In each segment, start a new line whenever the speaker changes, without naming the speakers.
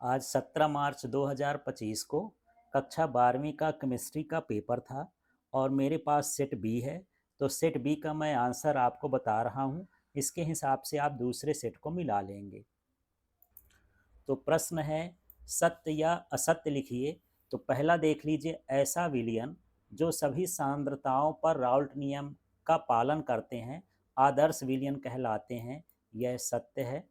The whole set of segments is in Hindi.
आज 17 मार्च 2025 को कक्षा 12वीं का केमिस्ट्री का पेपर था और मेरे पास सेट बी है। तो सेट बी का मैं आंसर आपको बता रहा हूँ। इसके हिसाब से आप दूसरे सेट को मिला लेंगे। तो प्रश्न है, सत्य या असत्य लिखिए। तो पहला देख लीजिए, ऐसा विलयन जो सभी सांद्रताओं पर राउल्ट नियम का पालन करते हैं आदर्श विलयन कहलाते हैं। यह सत्य है।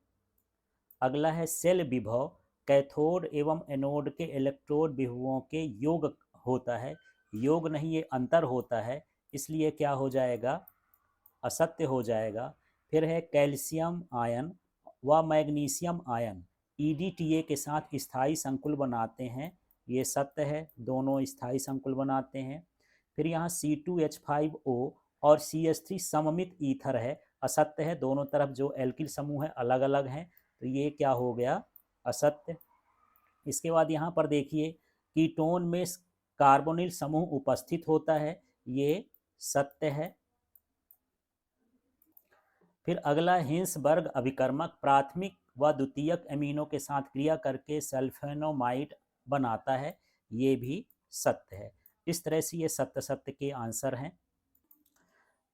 अगला है, सेल विभव कैथोड एवं एनोड के इलेक्ट्रोड विभवों के योग होता है। योग नहीं, ये अंतर होता है, इसलिए क्या हो जाएगा, असत्य हो जाएगा। फिर है, कैल्शियम आयन व मैग्नीशियम आयन ईडीटीए के साथ स्थायी संकुल बनाते हैं। ये सत्य है, दोनों स्थायी संकुल बनाते हैं। फिर यहाँ C2H5O और CH3 सममित ईथर है। असत्य है, दोनों तरफ जो एल्किल समूह है अलग अलग हैं, तो ये क्या हो गया, असत्य। इसके बाद यहाँ पर देखिए, कीटोन में कार्बोनिल समूह उपस्थित होता है। ये सत्य है। फिर अगला, हिंसबर्ग अभिकर्मक प्राथमिक व द्वितीयक एमिनो के साथ क्रिया करके सल्फेनोमाइड बनाता है। ये भी सत्य है। इस तरह से ये सत्य सत्य के आंसर हैं।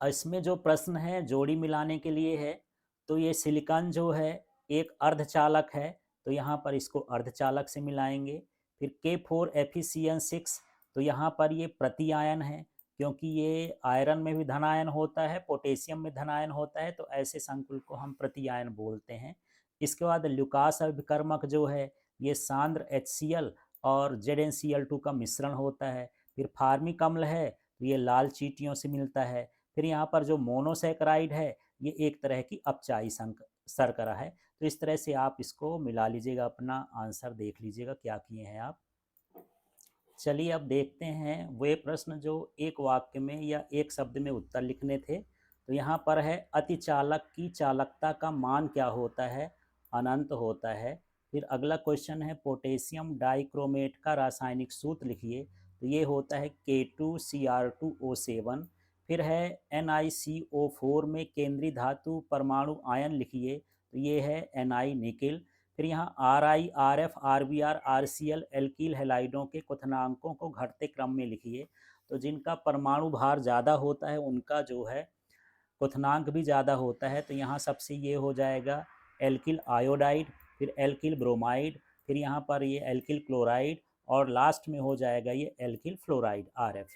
इसमें जो प्रश्न है जोड़ी मिलाने के लिए है। तो ये सिलिकॉन जो है एक अर्धचालक है, तो यहाँ पर इसको अर्धचालक से मिलाएंगे। फिर K4FeCN6, तो यहाँ पर ये प्रति आयन है, क्योंकि ये आयरन में भी धन आयन होता है, पोटेशियम में धन आयन होता है, तो ऐसे संकुल को हम प्रति आयन बोलते हैं। इसके बाद ल्यूकास अभिकर्मक जो है ये सांद्र HCl और ZnCl2 का मिश्रण होता है। फिर फार्मिक अम्ल है, तो ये लाल चींटियों से मिलता है। फिर यहाँ पर जो मोनोसैकराइड है ये एक तरह की अपचायी शर्करा है। तो इस तरह से आप इसको मिला लीजिएगा, अपना आंसर देख लीजिएगा क्या किए हैं आप। चलिए अब देखते हैं वे प्रश्न जो एक वाक्य में या एक शब्द में उत्तर लिखने थे। तो यहाँ पर है, अतिचालक की चालकता का मान क्या होता है, अनंत होता है। फिर अगला क्वेश्चन है, पोटेशियम डाइक्रोमेट का रासायनिक सूत्र लिखिए। तो ये होता है K2Cr2O7। फिर है, NiCO4 में केंद्रीय धातु परमाणु आयन लिखिए। तो ये है Ni निकिल। फिर यहाँ Ri, Rf, Rbr, Rcl एल्कील हैलाइडों के क्वथनांकों को घटते क्रम में लिखिए। तो जिनका परमाणु भार ज़्यादा होता है उनका जो है क्वथनांक भी ज़्यादा होता है। तो यहाँ सबसे ये हो जाएगा एल्किल आयोडाइड, फिर एल्किल ब्रोमाइड, फिर यहाँ पर ये एल्किल क्लोराइड, और लास्ट में हो जाएगा ये एल्किल फ्लोराइड Rf।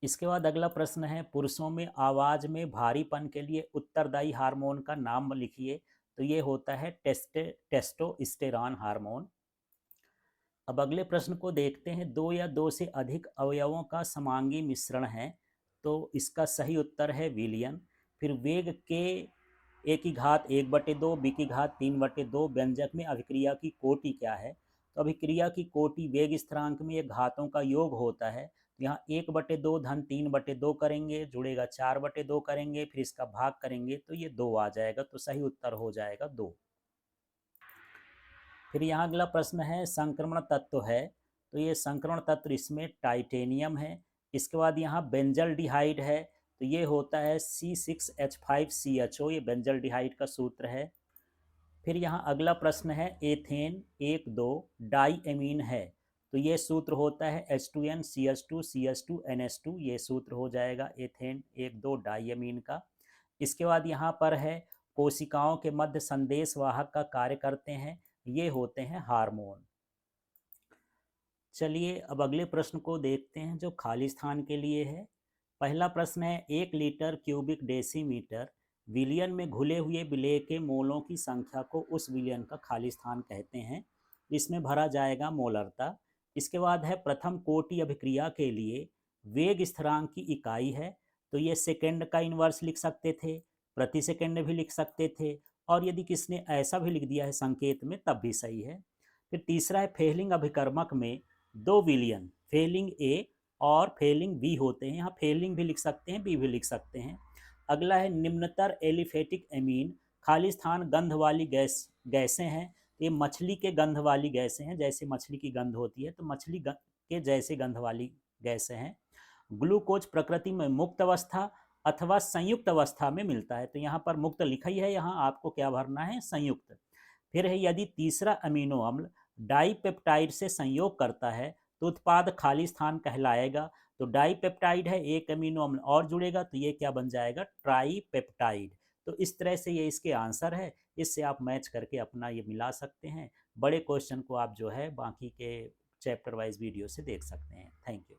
इसके बाद अगला प्रश्न है, पुरुषों में आवाज में भारीपन के लिए उत्तरदायी हार्मोन का नाम लिखिए। तो ये होता है टेस्टोस्टेरॉन हार्मोन। अब अगले प्रश्न को देखते हैं, दो या दो से अधिक अवयवों का समांगी मिश्रण है। तो इसका सही उत्तर है विलयन। फिर वेग के ए की घात 1/2, बी की घात 3/2 व्यंजक में अभिक्रिया की कोटि क्या है। तो अभिक्रिया की कोटि वेग स्थिरांक में ये घातों का योग होता है। यहाँ 1/2 धन 3/2 करेंगे, जुड़ेगा 4/2 करेंगे, फिर इसका भाग करेंगे तो ये 2 आ जाएगा। तो सही उत्तर हो जाएगा 2। फिर यहाँ अगला प्रश्न है, संक्रमण तत्व है। तो ये संक्रमण तत्व इसमें टाइटेनियम है। इसके बाद यहाँ बेंजल डिहाइड है, तो ये होता है C6H5CHO, ये बेंजल डिहाइड का सूत्र है। फिर यहाँ अगला प्रश्न है, एथेन 1,2 डाई एमीन है। तो ये सूत्र होता है H2NCH2CH2NH2, ये सूत्र हो जाएगा एथेन 1,2 डाई एमीन का। इसके बाद यहाँ पर है, कोशिकाओं के मध्य संदेश वाहक का कार्य करते हैं, ये होते हैं हार्मोन। चलिए अब अगले प्रश्न को देखते हैं जो खाली स्थान के लिए है। पहला प्रश्न है, 1 लीटर क्यूबिक डेसीमीटर विलियन में घुले हुए विलेय के मोलों की संख्या को उस विलियन का खाली स्थान कहते हैं। इसमें भरा जाएगा मोलरता। इसके बाद है, प्रथम कोटि अभिक्रिया के लिए वेग स्थिरांक की इकाई है। तो ये सेकेंड का इन्वर्स लिख सकते थे, प्रति सेकेंड भी लिख सकते थे, और यदि किसने ऐसा भी लिख दिया है संकेत में तब भी सही है। फिर तीसरा है, फेलिंग अभिकर्मक में 2 विलियन फेलिंग ए और फेलिंग बी होते हैं। यहाँ फेलिंग भी लिख सकते हैं, बी भी लिख सकते हैं। अगला है, निम्नतर एलिफेटिक एमीन खाली स्थान गंध वाली गैसें हैं। ये मछली के गंध वाली गैसें हैं, जैसे मछली की गंध होती है तो मछली के जैसे गंध वाली गैसें हैं। ग्लूकोज प्रकृति में मुक्त अवस्था अथवा संयुक्त अवस्था में मिलता है। तो यहाँ पर मुक्त लिखा ही है, यहाँ आपको क्या भरना है, संयुक्त। फिर है यदि तीसरा अमीनो अम्ल डाइपेप्टाइड से संयोग करता है तो उत्पाद खाली स्थान कहलाएगा। तो डाइपेप्टाइड है, एक अमीनो अम्ल और जुड़ेगा तो ये क्या बन जाएगा, ट्राईपेप्टाइड। तो इस तरह से ये इसके आंसर है। इससे आप मैच करके अपना ये मिला सकते हैं। बड़े क्वेश्चन को आप जो है बाकी के चैप्टर वाइज वीडियो से देख सकते हैं। Thank you.